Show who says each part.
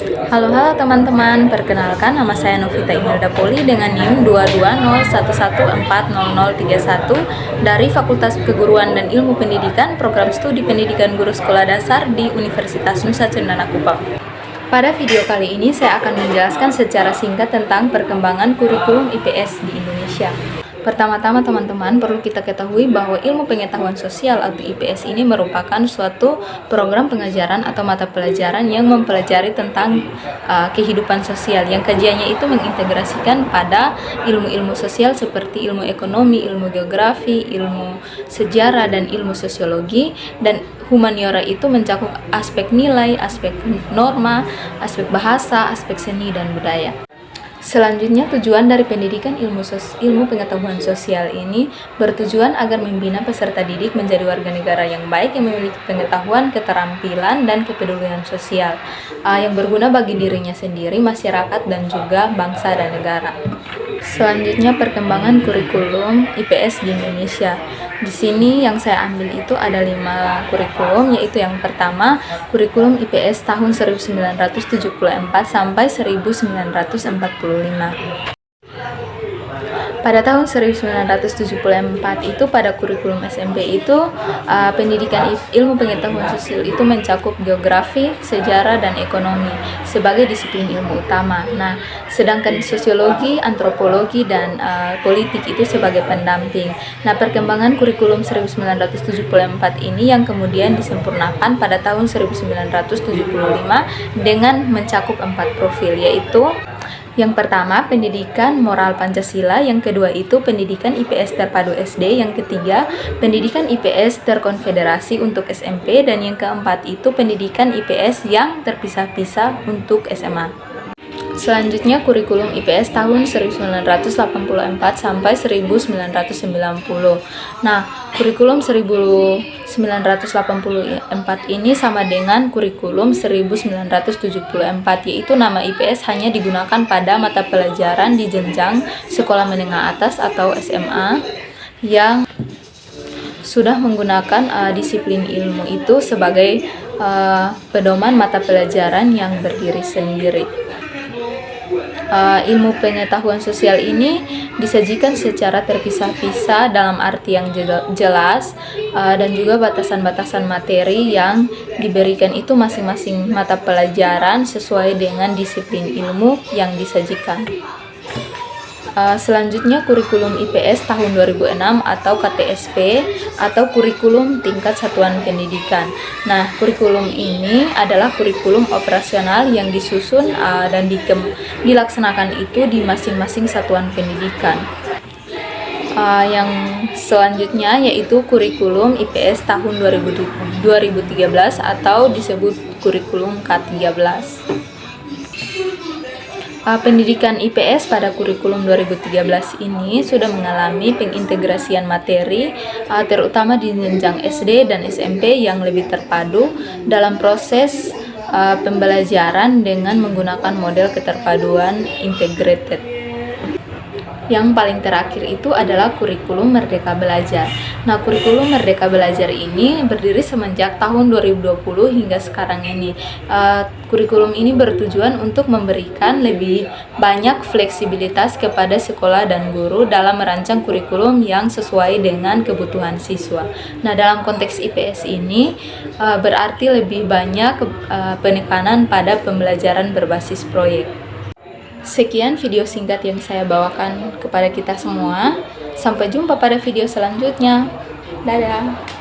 Speaker 1: Halo teman-teman, perkenalkan nama saya Novita Imelda Poli dengan NIM 22011140031 dari Fakultas Keguruan dan Ilmu Pendidikan Program Studi Pendidikan Guru Sekolah Dasar di Universitas Nusa Cendana Kupang. Pada video kali ini saya akan menjelaskan secara singkat tentang perkembangan kurikulum IPS di Indonesia. Pertama-tama teman-teman perlu kita ketahui bahwa ilmu pengetahuan sosial atau IPS ini merupakan suatu program pengajaran atau mata pelajaran yang mempelajari tentang kehidupan sosial, yang kajiannya itu mengintegrasikan pada ilmu-ilmu sosial seperti ilmu ekonomi, ilmu geografi, ilmu sejarah, dan ilmu sosiologi. Dan humaniora itu mencakup aspek nilai, aspek norma, aspek bahasa, aspek seni dan budaya. Selanjutnya, tujuan dari pendidikan ilmu pengetahuan sosial ini bertujuan agar membina peserta didik menjadi warga negara yang baik yang memiliki pengetahuan, keterampilan, dan kepedulian sosial yang berguna bagi dirinya sendiri, masyarakat, dan juga bangsa dan negara. Selanjutnya, perkembangan kurikulum IPS di Indonesia. Di sini yang saya ambil itu ada 5 kurikulum, yaitu yang pertama kurikulum IPS tahun 1974 sampai 1945. Pada tahun 1974 itu pada kurikulum SMP itu pendidikan ilmu pengetahuan sosial itu mencakup geografi, sejarah, dan ekonomi sebagai disiplin ilmu utama. Nah, sedangkan sosiologi, antropologi, dan politik itu sebagai pendamping. Nah, perkembangan kurikulum 1974 ini yang kemudian disempurnakan pada tahun 1975 dengan mencakup 4 profil, yaitu yang pertama, pendidikan moral Pancasila. Yang kedua itu pendidikan IPS terpadu SD. Yang ketiga, pendidikan IPS terkonfederasi untuk SMP. Dan yang keempat itu pendidikan IPS yang terpisah-pisah untuk SMA. Selanjutnya, kurikulum IPS tahun 1984 sampai 1990. Nah, kurikulum 1984 ini sama dengan kurikulum 1974, yaitu nama IPS hanya digunakan pada mata pelajaran di jenjang sekolah menengah atas atau SMA yang sudah menggunakan disiplin ilmu itu sebagai pedoman mata pelajaran yang berdiri sendiri. Ilmu pengetahuan sosial ini disajikan secara terpisah-pisah dalam arti yang jelas dan juga batasan-batasan materi yang diberikan itu masing-masing mata pelajaran sesuai dengan disiplin ilmu yang disajikan. Selanjutnya, kurikulum IPS tahun 2006 atau KTSP atau kurikulum tingkat satuan pendidikan. Nah, kurikulum ini adalah kurikulum operasional yang disusun dan dilaksanakan itu di masing-masing satuan pendidikan. Yang selanjutnya yaitu kurikulum IPS tahun 2013 atau disebut kurikulum K13. Pendidikan IPS pada kurikulum 2013 ini sudah mengalami pengintegrasian materi terutama di jenjang SD dan SMP yang lebih terpadu dalam proses pembelajaran dengan menggunakan model keterpaduan integrated. Yang paling terakhir itu adalah kurikulum Merdeka Belajar. Nah, kurikulum Merdeka Belajar ini berdiri semenjak tahun 2020 hingga sekarang ini. Kurikulum ini bertujuan untuk memberikan lebih banyak fleksibilitas kepada sekolah dan guru dalam merancang kurikulum yang sesuai dengan kebutuhan siswa. Nah, dalam konteks IPS ini berarti lebih banyak penekanan pada pembelajaran berbasis proyek. Sekian video singkat yang saya bawakan kepada kita semua. Sampai jumpa pada video selanjutnya. Dadah.